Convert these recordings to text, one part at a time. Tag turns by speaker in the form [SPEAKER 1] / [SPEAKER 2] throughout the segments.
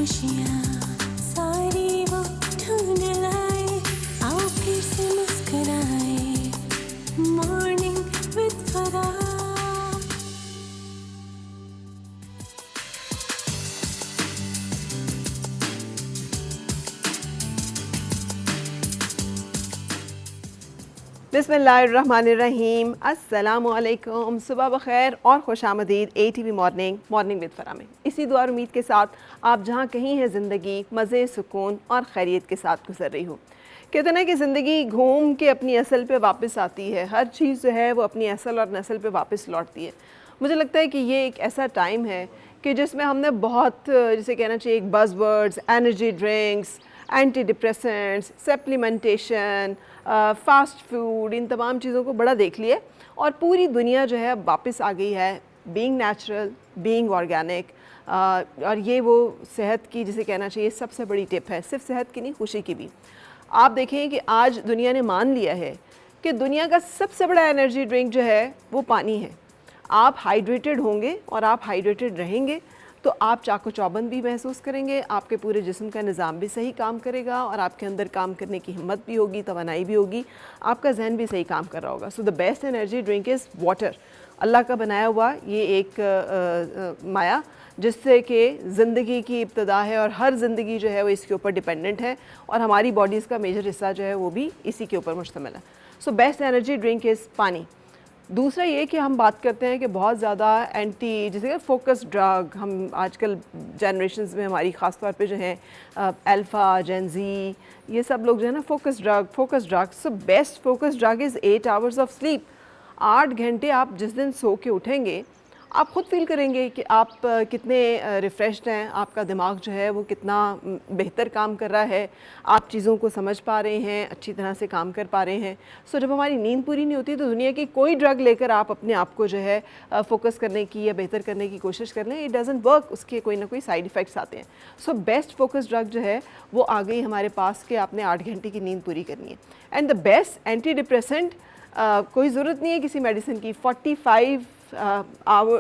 [SPEAKER 1] खुशियाँ सारी वो ढूंढ लाए, आओ फिर से मुस्कुराए, मॉर्निंग विद फरा।
[SPEAKER 2] बिस्मिल्लाहिर्रहमानिर्रहीम, अस्सलामुअलैकुम, सुबह बखैर और खुशामदीद ATV मॉर्निंग विद फरा में। इसी दुआ और उम्मीद के साथ आप जहाँ कहीं हैं ज़िंदगी मज़े, सुकून और खैरियत के साथ गुजर रही हो। कहते हैं ना कि ज़िंदगी घूम के अपनी असल पे वापस आती है, हर चीज़ जो है वो अपनी असल और नस्ल पे वापस लौटती है। मुझे लगता है कि ये एक ऐसा टाइम है कि जिसमें हमने बहुत, जिसे कहना चाहिए, एक buzzwords, energy drinks, anti depressants, supplementation, fast food, इन तमाम चीज़ों को बड़ा देख लिया और पूरी दुनिया जो है अब वापस आ गई है बीइंग नेचुरल, बीइंग ऑर्गेनिक। और ये वो सेहत की, जिसे कहना चाहिए, सबसे बड़ी टिप है, सिर्फ सेहत की नहीं, खुशी की भी। आप देखें कि आज दुनिया ने मान लिया है कि दुनिया का सबसे बड़ा एनर्जी ड्रिंक जो है वो पानी है। आप हाइड्रेटेड होंगे और आप हाइड्रेटेड रहेंगे तो आप चाको चौबंद भी महसूस करेंगे, आपके पूरे जिस्म का निज़ाम भी सही काम करेगा और आपके अंदर काम करने की हिम्मत भी होगी, तवानाई भी होगी, आपका जहन भी सही काम कर रहा होगा। So the best energy drink is water. अल्लाह का बनाया हुआ ये एक माया जिससे कि ज़िंदगी की इब्तदा है और हर ज़िंदगी जो है वो इसके ऊपर डिपेंडेंट है और हमारी बॉडीज़ का मेजर हिस्सा जो है वो भी इसी के ऊपर मुश्तमिल है। So best energy drink is पानी। दूसरा ये कि हम बात करते हैं कि बहुत ज़्यादा एंटी, जैसे फोकस ड्रग, हम आजकल जनरेशन्स में हमारी ख़ास तौर पे जो हैं अल्फ़ा, जेनज़ी, ये सब लोग जो है ना focus drug. So best focus drug is 8 hours of sleep. 8 घंटे आप जिस दिन सो के उठेंगे आप ख़ुद फील करेंगे कि आप कितने रिफ़्रेश्ड हैं, आपका दिमाग जो है वो कितना बेहतर काम कर रहा है, आप चीज़ों को समझ पा रहे हैं, अच्छी तरह से काम कर पा रहे हैं। सो जब हमारी नींद पूरी नहीं होती तो दुनिया की कोई ड्रग लेकर आप अपने आप को जो है फोकस करने की या बेहतर करने की कोशिश कर लें, इट डज़न्ट वर्क, उसके कोई ना कोई साइड इफ़ेक्ट्स आते हैं। सो बेस्ट फोकस ड्रग जो है वो आ गई हमारे पास कि आपने 8 घंटे की नींद पूरी करनी है। And the best anti depressant, कोई ज़रूरत नहीं है किसी मेडिसिन की, 45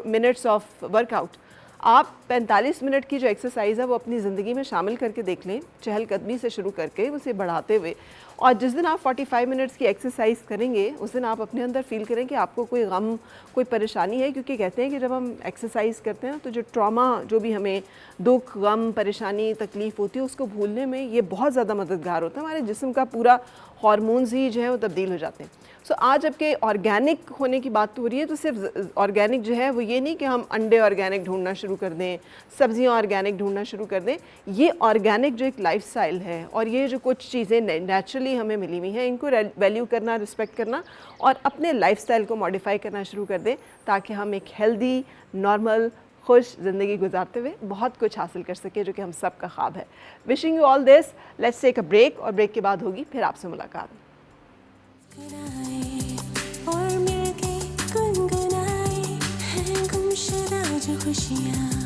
[SPEAKER 2] मिनट्स ऑफ वर्कआउट। आप 45 मिनट की जो एक्सरसाइज़ है वो अपनी ज़िंदगी में शामिल करके देख लें, चहलकदमी से शुरू करके उसे बढ़ाते हुए, और जिस दिन आप 45 मिनट्स की एक्सरसाइज करेंगे उस दिन आप अपने अंदर फील करें कि आपको कोई गम, कोई परेशानी है। क्योंकि कहते हैं कि जब हम एक्सरसाइज करते हैं तो जो ट्रॉमा, जो भी हमें दुख, गम, परेशानी, तकलीफ़ होती है उसको भूलने में ये बहुत ज़्यादा मददगार होता है। हमारे जिस्म का पूरा हार्मोन्स ही जो है वो तब्दील हो जाते हैं। सो आज जबकि ऑर्गेनिक होने की बात हो रही है तो सिर्फ ऑर्गेनिक जो है वो ये नहीं कि हम अंडे ऑर्गेनिक ढूंढना शुरू कर दें, सब्जियां ऑर्गेनिक ढूंढना शुरू कर दें। ये ऑर्गेनिक जो एक लाइफस्टाइल है और ये जो कुछ चीज़ें नेचुरली हमें मिली हुई हैं, इनको वैल्यू करना, रिस्पेक्ट करना और अपने लाइफस्टाइल को मॉडिफाई करना शुरू कर दें ताकि हम एक हेल्दी, नॉर्मल, खुश ज़िंदगी गुजारते हुए बहुत कुछ हासिल कर सके, जो कि हम सब का ख्वाब है। Wishing you all this. Let's take a break और ब्रेक के बाद होगी फिर आपसे मुलाकात।
[SPEAKER 1] और मिलके गुनगुनाए हैं गुमशुदा जो खुशियाँ।